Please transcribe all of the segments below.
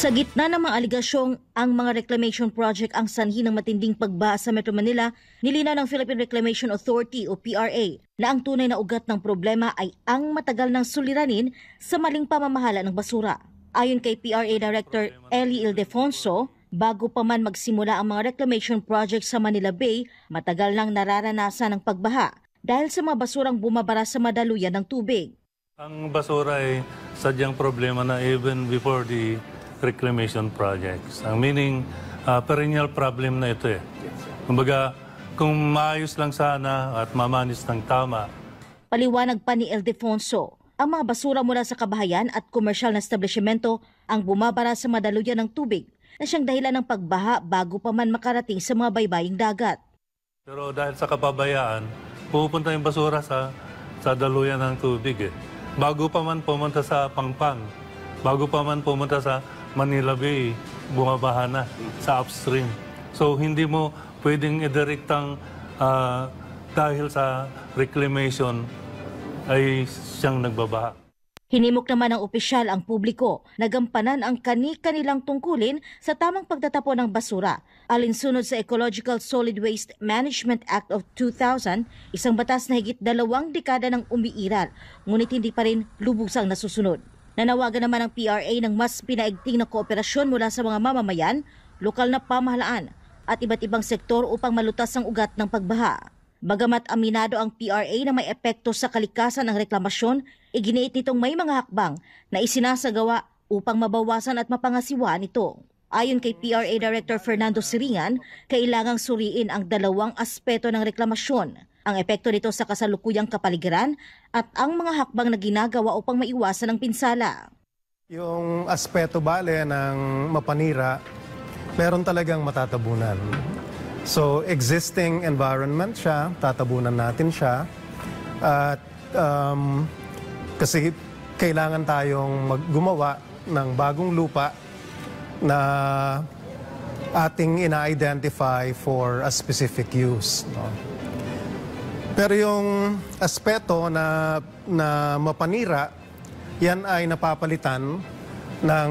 Sa gitna ng mga aligasyong ang mga reclamation project ang sanhi ng matinding pagbaha sa Metro Manila, nilinaw ng Philippine Reclamation Authority o PRA na ang tunay na ugat ng problema ay ang matagal ng suliranin sa maling pamamahala ng basura. Ayon kay PRA Director Ellie Ildefonso, bago pa man magsimula ang mga reclamation project sa Manila Bay, matagal nang nararanasan ng pagbaha dahil sa mga basurang bumabara sa madaluyan ng tubig. Ang basura ay sadyang problema na even before the reclamation projects. Ang meaning, perennial problem na ito eh. Kumbaga, kung maayos lang sana at mamanis ng tama. Paliwanag pa ni Ildefonso, ang mga basura mula sa kabahayan at komersyal na establishmento ang bumabara sa madaluyan ng tubig na siyang dahilan ng pagbaha bago pa man makarating sa mga baybaying dagat. Pero dahil sa kapabayaan, pupunta yung basura sa daluyan ng tubig eh. Bago pa man pumunta sa Pangpang, bago pa man pumunta sa Manila Bay, bumabaha na sa upstream. So hindi mo pwedeng idiriktang dahil sa reclamation ay siyang nagbabaha. Hinimok naman ng opisyal ang publiko na gampanan ang kani-kanilang tungkulin sa tamang pagtatapon ng basura. Alinsunod sa Ecological Solid Waste Management Act of 2000, isang batas na higit 2 dekada ng umiiral, ngunit hindi pa rin lubusang nasusunod. Nanawagan naman ang PRA ng mas pinaigting na kooperasyon mula sa mga mamamayan, lokal na pamahalaan at iba't ibang sektor upang malutas ang ugat ng pagbaha. Bagamat aminado ang PRA na may epekto sa kalikasan ng reklamasyon, iginiit nitong may mga hakbang na isinasagawa upang mabawasan at mapangasiwaan ito. Ayon kay PRA Director Fernando Siringan, kailangang suriin ang dalawang aspeto ng reklamasyon, ang epekto nito sa kasalukuyang kapaligiran at ang mga hakbang na ginagawa upang maiwasan ang pinsala. Yung aspeto bale ng mapanira, meron talagang matatabunan. So existing environment siya, tatabunan natin siya. At kasi kailangan tayong gumawa ng bagong lupa na ating ina-identify for a specific use. No? Pero yung aspeto na mapanira, yan ay napapalitan ng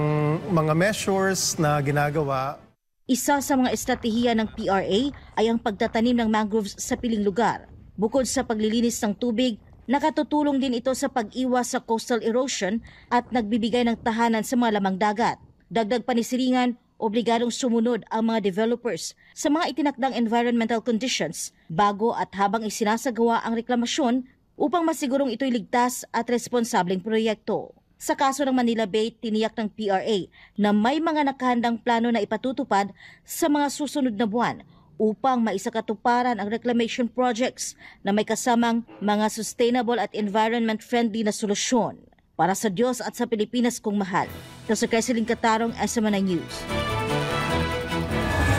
mga measures na ginagawa. Isa sa mga estratehiya ng PRA ay ang pagtatanim ng mangroves sa piling lugar. Bukod sa paglilinis ng tubig, nakatutulong din ito sa pag-iwas sa coastal erosion at nagbibigay ng tahanan sa mga lamang dagat. Dagdag pa ni Siringan, obligadong sumunod ang mga developers sa mga itinakdang environmental conditions bago at habang isinasagawa ang reklamasyon upang masigurong ito'y ligtas at responsableng proyekto. Sa kaso ng Manila Bay, tiniyak ng PRA na may mga nakahandang plano na ipatutupad sa mga susunod na buwan upang maisakatuparan ang reclamation projects na may kasamang mga sustainable at environment-friendly na solusyon. Para sa Diyos at sa Pilipinas kong mahal, ito si Creseline Catarong, SMNI News.